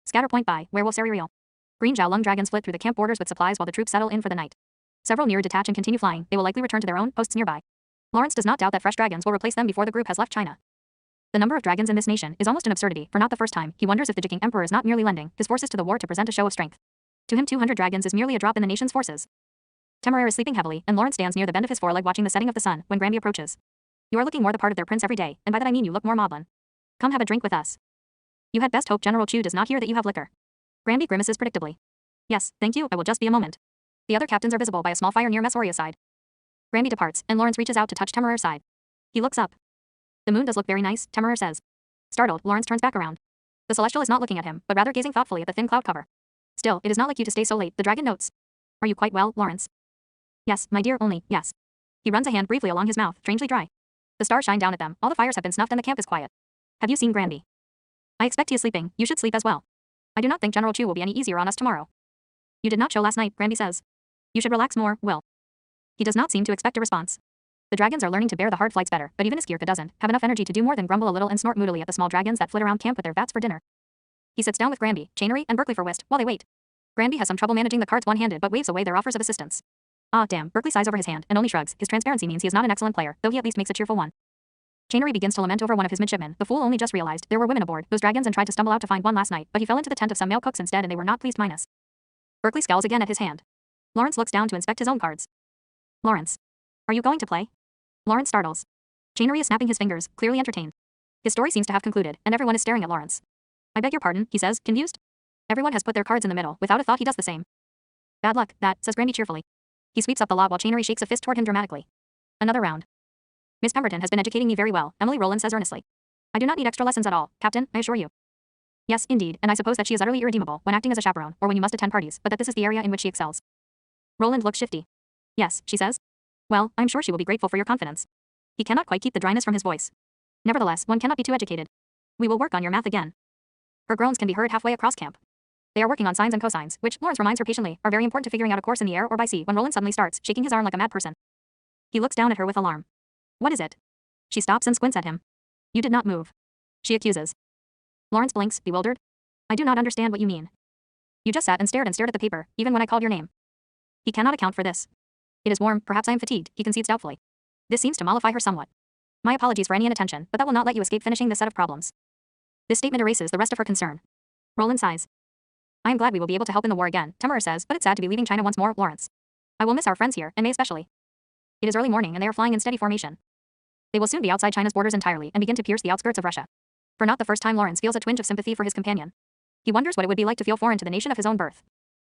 Scatterpoint by WerewolvesAreReal. Green Zhao Lung dragons flit through the camp borders with supplies while the troops settle in for the night. Several near detach and continue flying. They will likely return to their own posts nearby. Lawrence does not doubt that fresh dragons will replace them before the group has left China. The number of dragons in this nation is almost an absurdity, for not the first time, he wonders if the Jiking Emperor is not merely lending his forces to the war to present a show of strength. To him 200 dragons is merely a drop in the nation's forces. Temeraire is sleeping heavily, and Lawrence stands near the bend of his foreleg watching the setting of the sun when Granby approaches. You are looking more the part of their prince every day, and by that I mean you look more maudlin. Come have a drink with us. You had best hope General Chu does not hear that you have liquor. Granby grimaces predictably. Yes, thank you, I will just be a moment. The other captains are visible by a small fire near Messoria side. Granby departs, and Lawrence reaches out to touch Temeraire's side. He looks up. The moon does look very nice, Temeraire says. Startled, Lawrence turns back around. The Celestial is not looking at him, but rather gazing thoughtfully at the thin cloud cover. Still, it is not like you to stay so late, the dragon notes. Are you quite well, Lawrence? Yes, my dear, only, yes. He runs a hand briefly along his mouth, strangely dry. The stars shine down at them, all the fires have been snuffed and the camp is quiet. Have you seen Granby? I expect he is sleeping, you should sleep as well. I do not think General Chu will be any easier on us tomorrow. You did not show last night, Granby says. You should relax more, Will. He does not seem to expect a response. The dragons are learning to bear the hard flights better, but even Iskirka doesn't have enough energy to do more than grumble a little and snort moodily at the small dragons that flit around camp with their vats for dinner. He sits down with Granby, Chainery, and Berkeley for whist, while they wait. Granby has some trouble managing the cards one-handed but waves away their offers of assistance. Ah damn, Berkeley sighs over his hand, and only shrugs. His transparency means he is not an excellent player, though he at least makes a cheerful one. Chainery begins to lament over one of his midshipmen. The fool only just realized there were women aboard those dragons and tried to stumble out to find one last night, but he fell into the tent of some male cooks instead and they were not pleased minus. Berkeley scowls again at his hand. Lawrence looks down to inspect his own cards. Lawrence. Are you going to play? Lawrence startles. Chainery is snapping his fingers, clearly entertained. His story seems to have concluded, and everyone is staring at Lawrence. I beg your pardon, he says, confused. Everyone has put their cards in the middle, without a thought he does the same. Bad luck, that, says Granby cheerfully. He sweeps up the lot while Chainery shakes a fist toward him dramatically. Another round. Miss Pemberton has been educating me very well, Emily Rowland says earnestly. I do not need extra lessons at all, Captain, I assure you. Yes, indeed, and I suppose that she is utterly irredeemable when acting as a chaperone, or when you must attend parties, but that this is the area in which she excels. Rowland looks shifty. Yes, she says. Well, I'm sure she will be grateful for your confidence. He cannot quite keep the dryness from his voice. Nevertheless, one cannot be too educated. We will work on your math again. Her groans can be heard halfway across camp. They are working on sines and cosines, which, Lawrence reminds her patiently, are very important to figuring out a course in the air or by sea when Roland suddenly starts, shaking his arm like a mad person. He looks down at her with alarm. What is it? She stops and squints at him. You did not move. She accuses. Lawrence blinks, bewildered. I do not understand what you mean. You just sat and stared at the paper, even when I called your name. He cannot account for this. It is warm, perhaps I am fatigued, he concedes doubtfully. This seems to mollify her somewhat. My apologies for any inattention, but that will not let you escape finishing this set of problems. This statement erases the rest of her concern. Roland sighs. I am glad we will be able to help in the war again, Temeraire says, but it's sad to be leaving China once more, Lawrence. I will miss our friends here, and May especially. It is early morning and they are flying in steady formation. They will soon be outside China's borders entirely and begin to pierce the outskirts of Russia. For not the first time Lawrence feels a twinge of sympathy for his companion. He wonders what it would be like to feel foreign to the nation of his own birth.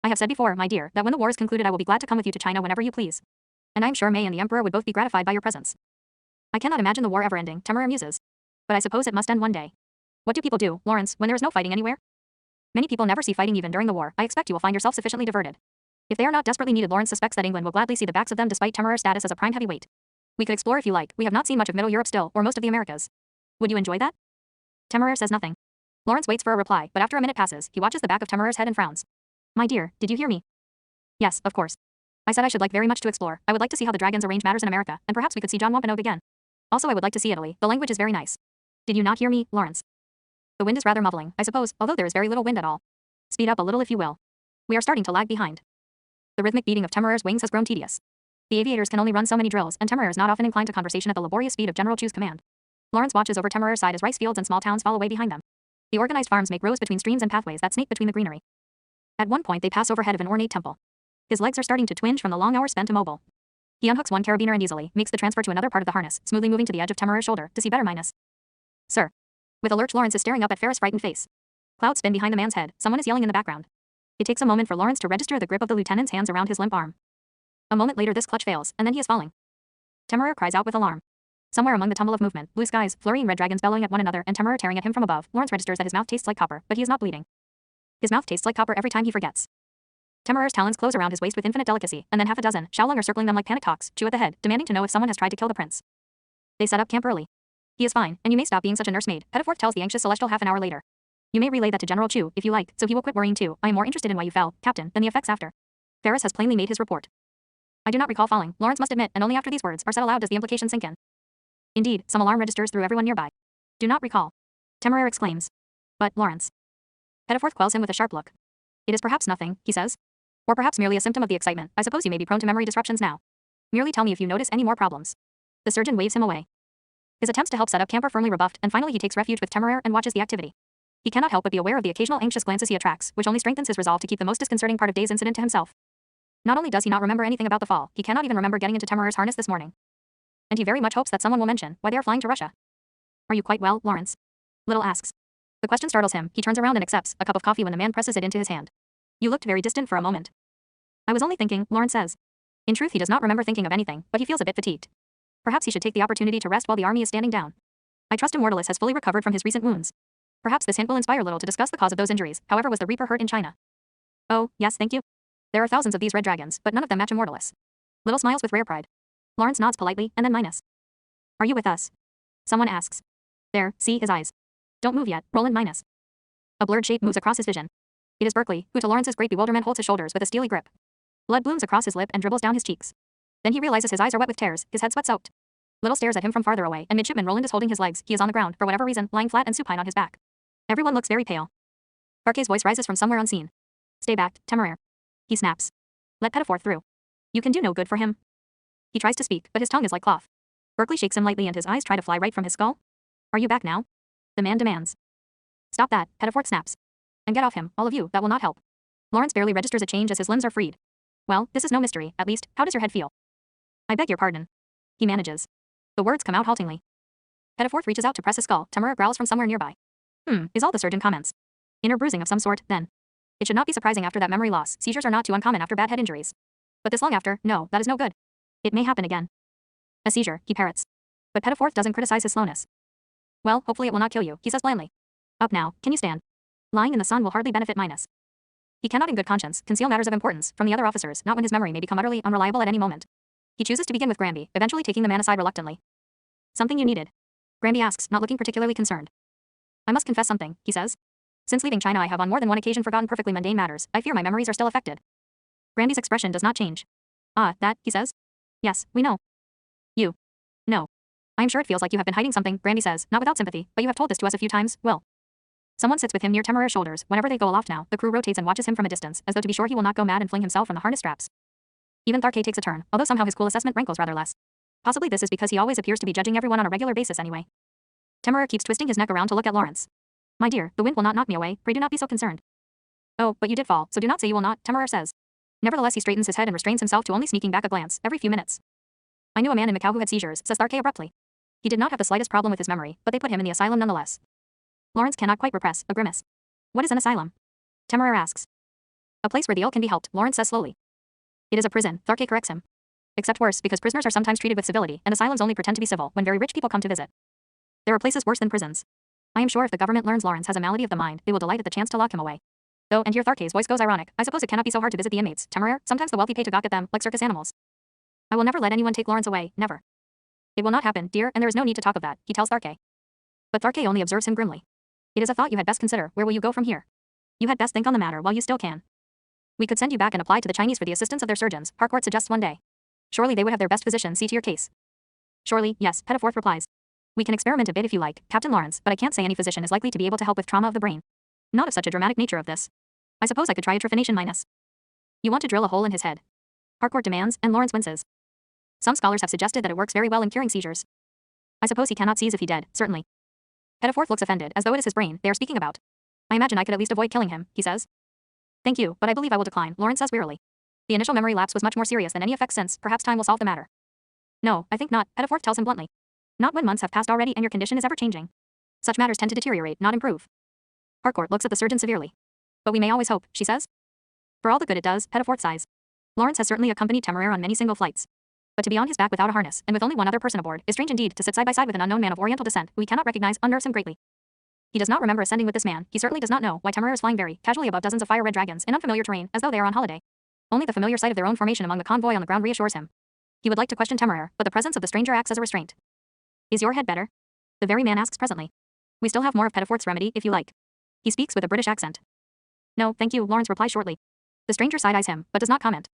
I have said before, my dear, that when the war is concluded I will be glad to come with you to China whenever you please. And I am sure May and the Emperor would both be gratified by your presence. I cannot imagine the war ever ending, Temeraire muses. But I suppose it must end one day. What do people do, Lawrence, when there is no fighting anywhere? Many people never see fighting even during the war. I expect you will find yourself sufficiently diverted. If they are not desperately needed, Lawrence suspects that England will gladly see the backs of them despite Temeraire's status as a prime heavyweight. We could explore if you like. We have not seen much of Middle Europe still, or most of the Americas. Would you enjoy that? Temeraire says nothing. Lawrence waits for a reply, but after a minute passes, he watches the back of Temeraire's head and frowns. My dear, did you hear me? Yes, of course. I said I should like very much to explore. I would like to see how the dragons arrange matters in America, and perhaps we could see John Wampanoag again. Also I would like to see Italy. The language is very nice. Did you not hear me, Lawrence? The wind is rather muffling, I suppose, although there is very little wind at all. Speed up a little if you will. We are starting to lag behind. The rhythmic beating of Temeraire's wings has grown tedious. The aviators can only run so many drills, and Temeraire is not often inclined to conversation at the laborious speed of General Chu's command. Lawrence watches over Temeraire's side as rice fields and small towns fall away behind them. The organized farms make rows between streams and pathways that snake between the greenery. At one point they pass overhead of an ornate temple. His legs are starting to twinge from the long hours spent immobile. He unhooks one carabiner and easily makes the transfer to another part of the harness, smoothly moving to the edge of Temeraire's shoulder to see better minus. Sir. With a lurch, Lawrence is staring up at Ferris' frightened face. Clouds spin behind the man's head, someone is yelling in the background. It takes a moment for Lawrence to register the grip of the lieutenant's hands around his limp arm. A moment later this clutch fails, and then he is falling. Temeraire cries out with alarm. Somewhere among the tumble of movement, blue skies, flurrying red dragons bellowing at one another and Temeraire tearing at him from above, Lawrence registers that his mouth tastes like copper, but he is not bleeding. His mouth tastes like copper every time he forgets. Temeraire's talons close around his waist with infinite delicacy, and then half a dozen, Xiaolong are circling them like panicked hawks, Chu at the head, demanding to know if someone has tried to kill the prince. They set up camp early. He is fine, and you may stop being such a nursemaid, Pettifork tells the anxious Celestial half an hour later. You may relay that to General Chu, if you like, so he will quit worrying too. I am more interested in why you fell, Captain, than the effects after. Ferris has plainly made his report. I do not recall falling, Lawrence must admit, and only after these words are said aloud does the implication sink in. Indeed, some alarm registers through everyone nearby. Do not recall. Temeraire exclaims. But, Lawrence. Pettiforth quells him with a sharp look. It is perhaps nothing, he says. Or perhaps merely a symptom of the excitement. I suppose you may be prone to memory disruptions now. Merely tell me if you notice any more problems. The surgeon waves him away. His attempts to help set up camp are firmly rebuffed, and finally he takes refuge with Temeraire and watches the activity. He cannot help but be aware of the occasional anxious glances he attracts, which only strengthens his resolve to keep the most disconcerting part of day's incident to himself. Not only does he not remember anything about the fall, he cannot even remember getting into Temeraire's harness this morning. And he very much hopes that someone will mention why they are flying to Russia. Are you quite well, Lawrence? Little asks. The question startles him. He turns around and accepts a cup of coffee when the man presses it into his hand. You looked very distant for a moment. I was only thinking, Lawrence says. In truth, he does not remember thinking of anything, but he feels a bit fatigued. Perhaps he should take the opportunity to rest while the army is standing down. I trust Immortalis has fully recovered from his recent wounds. Perhaps this hint will inspire Little to discuss the cause of those injuries. However, was the Reaper hurt in China? Oh, yes, thank you. There are thousands of these red dragons, but none of them match Immortalis. Little smiles with rare pride. Lawrence nods politely, and then Minus. Are you with us? Someone asks. There, see his eyes. Don't move yet, Roland Minus. A blurred shape moves across his vision. It is Berkeley, who to Lawrence's great bewilderment holds his shoulders with a steely grip. Blood blooms across his lip and dribbles down his cheeks. Then he realizes his eyes are wet with tears, his head sweat-soaked. Little stares at him from farther away, and Midshipman Roland is holding his legs. He is on the ground, for whatever reason, lying flat and supine on his back. Everyone looks very pale. Parquet's voice rises from somewhere unseen. Stay back, Temeraire. He snaps. Let Pettiforth through. You can do no good for him. He tries to speak, but his tongue is like cloth. Berkeley shakes him lightly and his eyes try to fly right from his skull. Are you back now? The man demands. Stop that, Pettiforth snaps. And get off him, all of you, that will not help. Lawrence barely registers a change as his limbs are freed. Well, this is no mystery, at least, how does your head feel? I beg your pardon. He manages. The words come out haltingly. Pettiforth reaches out to press his skull. Temeraire growls from somewhere nearby. Is all the surgeon comments. Inner bruising of some sort, then. It should not be surprising after that memory loss. Seizures are not too uncommon after bad head injuries. But this long after, no, that is no good. It may happen again. A seizure, he parrots. But Pettiforth doesn't criticize his slowness. Well, hopefully it will not kill you, he says blandly. Up now, can you stand? Lying in the sun will hardly benefit Minus. He cannot in good conscience conceal matters of importance from the other officers, not when his memory may become utterly unreliable at any moment. He chooses to begin with Granby, eventually taking the man aside reluctantly. Something you needed? Granby asks, not looking particularly concerned. I must confess something, he says. Since leaving China I have on more than one occasion forgotten perfectly mundane matters. I fear my memories are still affected. Granby's expression does not change. Ah, that, he says. Yes, we know. You. No. I am sure it feels like you have been hiding something, Granby says, not without sympathy, but you have told this to us a few times, Will. Someone sits with him near Temeraire's shoulders. Whenever they go aloft now, the crew rotates and watches him from a distance, as though to be sure he will not go mad and fling himself from the harness straps. Even Tharke takes a turn, although somehow his cool assessment rankles rather less. Possibly this is because he always appears to be judging everyone on a regular basis anyway. Temeraire keeps twisting his neck around to look at Lawrence. My dear, the wind will not knock me away, pray do not be so concerned. Oh, but you did fall, so do not say you will not, Temeraire says. Nevertheless he straightens his head and restrains himself to only sneaking back a glance, every few minutes. I knew a man in Macau who had seizures, says Tharke abruptly. He did not have the slightest problem with his memory, but they put him in the asylum nonetheless. Lawrence cannot quite repress a grimace. What is an asylum? Temeraire asks. A place where the ill can be helped, Lawrence says slowly. It is a prison, Tharke corrects him. Except worse, because prisoners are sometimes treated with civility, and asylums only pretend to be civil when very rich people come to visit. There are places worse than prisons. I am sure if the government learns Lawrence has a malady of the mind, they will delight at the chance to lock him away. Though, and here Tharke's voice goes ironic, I suppose it cannot be so hard to visit the inmates, Temeraire, sometimes the wealthy pay to gawk at them, like circus animals. I will never let anyone take Lawrence away, never. It will not happen, dear, and there is no need to talk of that, he tells Tharke. But Tharke only observes him grimly. It is a thought you had best consider, where will you go from here? You had best think on the matter while you still can. We could send you back and apply to the Chinese for the assistance of their surgeons, Harcourt suggests one day. Surely they would have their best physician see to your case. Surely, yes, Pettiforth replies. We can experiment a bit if you like, Captain Lawrence, but I can't say any physician is likely to be able to help with trauma of the brain. Not of such a dramatic nature of this. I suppose I could try a trephination Minus. You want to drill a hole in his head? Harcourt demands, and Lawrence winces. Some scholars have suggested that it works very well in curing seizures. I suppose he cannot seize if he dead, certainly. Pettiforth looks offended, as though it is his brain they are speaking about. I imagine I could at least avoid killing him, he says. Thank you, but I believe I will decline, Lawrence says wearily. The initial memory lapse was much more serious than any effects since, perhaps time will solve the matter. No, I think not, Pettiforth tells him bluntly. Not when months have passed already and your condition is ever changing. Such matters tend to deteriorate, not improve. Harcourt looks at the surgeon severely. But we may always hope, she says. For all the good it does, Pettiforth sighs. Lawrence has certainly accompanied Temeraire on many single flights. But to be on his back without a harness, and with only one other person aboard, is strange indeed. To sit side by side with an unknown man of Oriental descent, who he cannot recognize, unnerves him greatly. He does not remember ascending with this man. He certainly does not know why Temeraire is flying very casually above dozens of fire red dragons in unfamiliar terrain, as though they are on holiday. Only the familiar sight of their own formation among the convoy on the ground reassures him. He would like to question Temeraire, but the presence of the stranger acts as a restraint. Is your head better? The very man asks presently. We still have more of Pettiforth's remedy, if you like. He speaks with a British accent. No, thank you, Lawrence replies shortly. The stranger side-eyes him, but does not comment.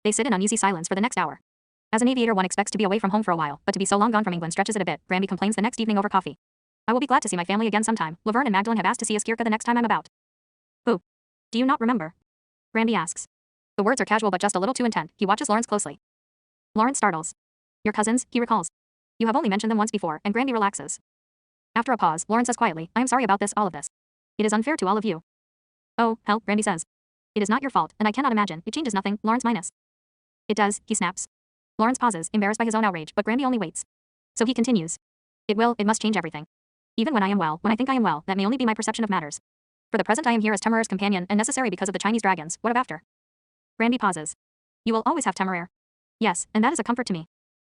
They sit in uneasy silence for the next hour. As an aviator one expects to be away from home for a while, but to be so long gone from England stretches it a bit, Granby complains the next evening over coffee. I will be glad to see my family again sometime. Laverne and Magdalen have asked to see Askirka the next time I'm about. Do you not remember? Randy asks. The words are casual but just a little too intent. He watches Lawrence closely. Lawrence startles. Your cousins, he recalls. You have only mentioned them once before, and Grandy relaxes. After a pause, Lawrence says quietly, I am sorry about this, all of this. It is unfair to all of you. Oh, hell, Grandy says. It is not your fault, and I cannot imagine. It changes nothing, Lawrence minus. It does, he snaps. Lawrence pauses, embarrassed by his own outrage, but Grandy only waits. So he continues. It must change everything. Even when I am well, when I think I am well, that may only be my perception of matters. For the present I am here as Temerer's companion and necessary because of the Chinese dragons, what of after? Grandy pauses. You will always have Temerer. Yes, and that is a comfort to me.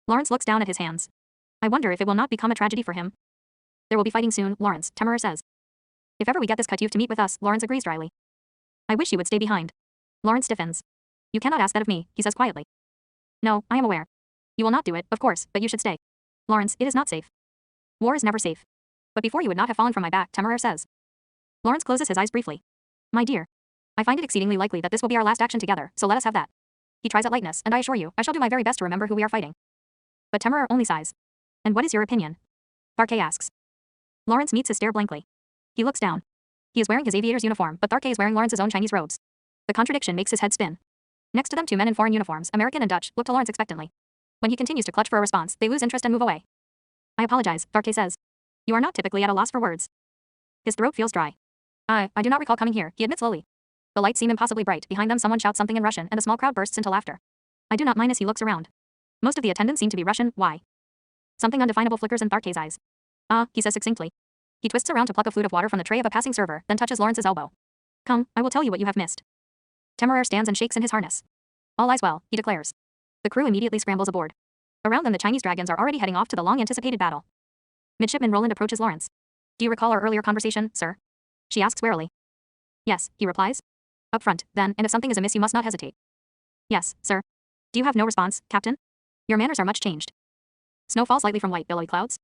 Lawrence looks down at his hands. I wonder if it will not become a tragedy for him. There will be fighting soon, Lawrence, Temerer says. If ever we get this cut you've to meet with us, Lawrence agrees dryly. I wish you would stay behind. Lawrence stiffens. You cannot ask that of me, he says quietly. No, I am aware. You will not do it, of course, but you should stay. Lawrence, it is not safe. War is never safe. But before you would not have fallen from my back, Temerer says. Lawrence closes his eyes briefly. My dear. I find it exceedingly likely that this will be our last action together, so let us have that. He tries at lightness, and I assure you, I shall do my very best to remember who we are fighting. But Temerer only sighs. And what is your opinion? Tharke asks. Lawrence meets his stare blankly. He looks down. He is wearing his aviator's uniform, but Tharke is wearing Lawrence's own Chinese robes. The contradiction makes his head spin. Next to them, two men in foreign uniforms, American and Dutch, look to Lawrence expectantly. When he continues to clutch for a response, they lose interest and move away. I apologize, Tharke says. You are not typically at a loss for words. His throat feels dry. I do not recall coming here, he admits slowly. The lights seem impossibly bright. Behind them someone shouts something in Russian, and a small crowd bursts into laughter. I do not mind as he looks around. Most of the attendants seem to be Russian. Why? Something undefinable flickers in Tharke's eyes. He says succinctly. He twists around to pluck a flute of water from the tray of a passing server, then touches Lawrence's elbow. Come, I will tell you what you have missed. Temerer stands and shakes in his harness. All lies well, he declares. The crew immediately scrambles aboard. Around them the Chinese dragons are already heading off to the long-anticipated battle. Midshipman Roland approaches Lawrence. Do you recall our earlier conversation, sir? She asks warily. Yes, he replies. Up front, then, and if something is amiss you must not hesitate. Yes, sir. Do you have no response, Captain? Your manners are much changed. Snow falls lightly from white, billowy clouds.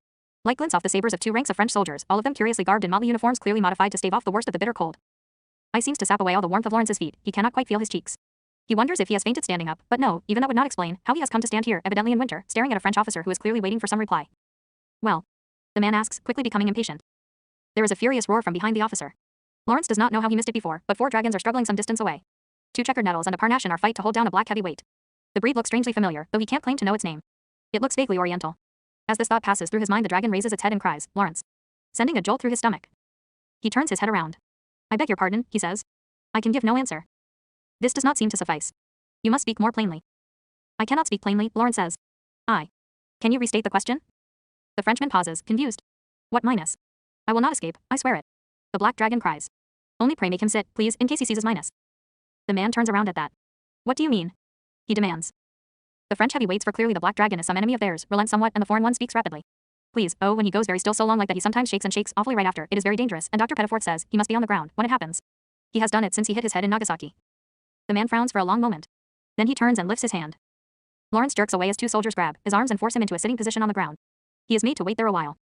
Light glints off the sabers of two ranks of French soldiers, all of them curiously garbed in motley uniforms clearly modified to stave off the worst of the bitter cold. Ice seems to sap away all the warmth of Lawrence's feet. He cannot quite feel his cheeks. He wonders if he has fainted standing up, but no, even that would not explain how he has come to stand here, evidently in winter, staring at a French officer who is clearly waiting for some reply. Well? The man asks, quickly becoming impatient. There is a furious roar from behind the officer. Lawrence does not know how he missed it before, but four dragons are struggling some distance away. Two checkered nettles and a parnache in our fight to hold down a black heavy weight. The breed looks strangely familiar, though he can't claim to know its name. It looks vaguely oriental. As this thought passes through his mind the dragon raises its head and cries, Lawrence. Sending a jolt through his stomach. He turns his head around. I beg your pardon, he says. I can give no answer. This does not seem to suffice. You must speak more plainly. I cannot speak plainly, Lawrence says. Can you restate the question? The Frenchman pauses, confused. What minus? I will not escape, I swear it. The black dragon cries. Only pray make him sit, please, in case he seizes minus. The man turns around at that. What do you mean? He demands. The French heavy waits for clearly the black dragon is some enemy of theirs, relents somewhat, and the foreign one speaks rapidly. Please, oh, when he goes very still so long like that he sometimes shakes and shakes awfully right after, it is very dangerous, and Dr. Pettiforth says he must be on the ground when it happens. He has done it since he hit his head in Nagasaki. The man frowns for a long moment. Then he turns and lifts his hand. Lawrence jerks away as two soldiers grab his arms and force him into a sitting position on the ground. He is made to wait there a while.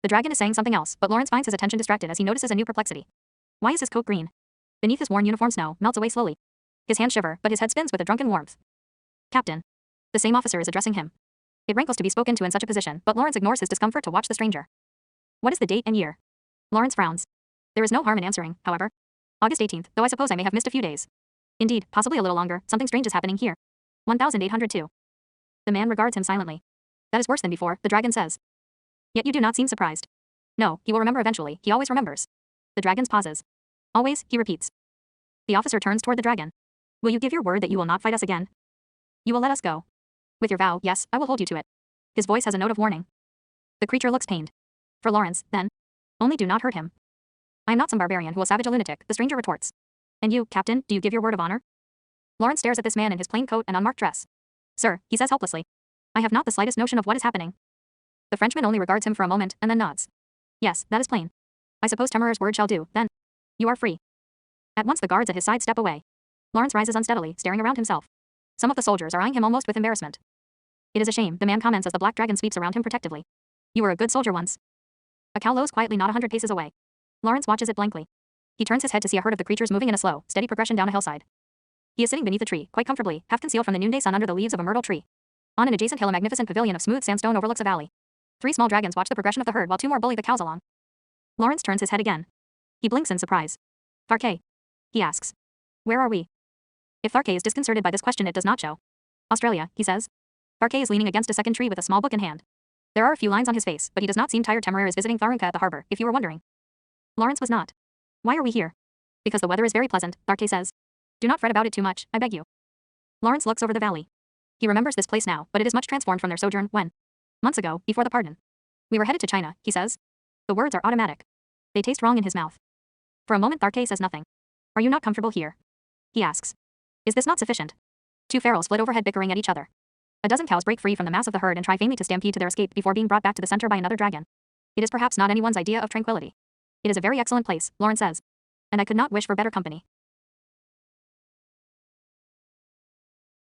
The dragon is saying something else, but Lawrence finds his attention distracted as he notices a new perplexity. Why is his coat green? Beneath his worn uniform snow melts away slowly. His hands shiver, but his head spins with a drunken warmth. Captain. The same officer is addressing him. It rankles to be spoken to in such a position, but Lawrence ignores his discomfort to watch the stranger. What is the date and year? Lawrence frowns. There is no harm in answering, however. August 18th, though I suppose I may have missed a few days. Indeed, possibly a little longer, something strange is happening here. 1802. The man regards him silently. That is worse than before, the dragon says. Yet you do not seem surprised. No, he will remember eventually, he always remembers. The dragon pauses. Always, he repeats. The officer turns toward the dragon. Will you give your word that you will not fight us again? You will let us go. With your vow, yes, I will hold you to it. His voice has a note of warning. The creature looks pained. For Lawrence, then. Only do not hurt him. I am not some barbarian who will savage a lunatic, the stranger retorts. And you, Captain, do you give your word of honor? Lawrence stares at this man in his plain coat and unmarked dress. Sir, he says helplessly. I have not the slightest notion of what is happening. The Frenchman only regards him for a moment, and then nods. Yes, that is plain. I suppose Temerer's word shall do, then. You are free. At once the guards at his side step away. Lawrence rises unsteadily, staring around himself. Some of the soldiers are eyeing him almost with embarrassment. It is a shame, the man comments as the black dragon sweeps around him protectively. You were a good soldier once. A cow lows quietly not 100 paces away. Lawrence watches it blankly. He turns his head to see a herd of the creatures moving in a slow, steady progression down a hillside. He is sitting beneath a tree, quite comfortably, half concealed from the noonday sun under the leaves of a myrtle tree. On an adjacent hill a magnificent pavilion of smooth sandstone overlooks a valley. 3 small dragons watch the progression of the herd while 2 more bully the cows along. Lawrence turns his head again. He blinks in surprise. Tharke? He asks. Where are we? If Tharke is disconcerted by this question, it does not show. Australia, he says. Tharke is leaning against a second tree with a small book in hand. There are a few lines on his face, but he does not seem tired. Temeraire is visiting Tharunka at the harbor, if you were wondering. Lawrence was not. Why are we here? Because the weather is very pleasant, Tharke says. Do not fret about it too much, I beg you. Lawrence looks over the valley. He remembers this place now, but it is much transformed from their sojourn when? Months ago, before the pardon. We were headed to China, he says. The words are automatic. They taste wrong in his mouth. For a moment Tharke says nothing. Are you not comfortable here? He asks. Is this not sufficient? Two ferals flit overhead bickering at each other. A dozen cows break free from the mass of the herd and try vainly to stampede to their escape before being brought back to the center by another dragon. It is perhaps not anyone's idea of tranquility. It is a very excellent place, Lawrence says. And I could not wish for better company.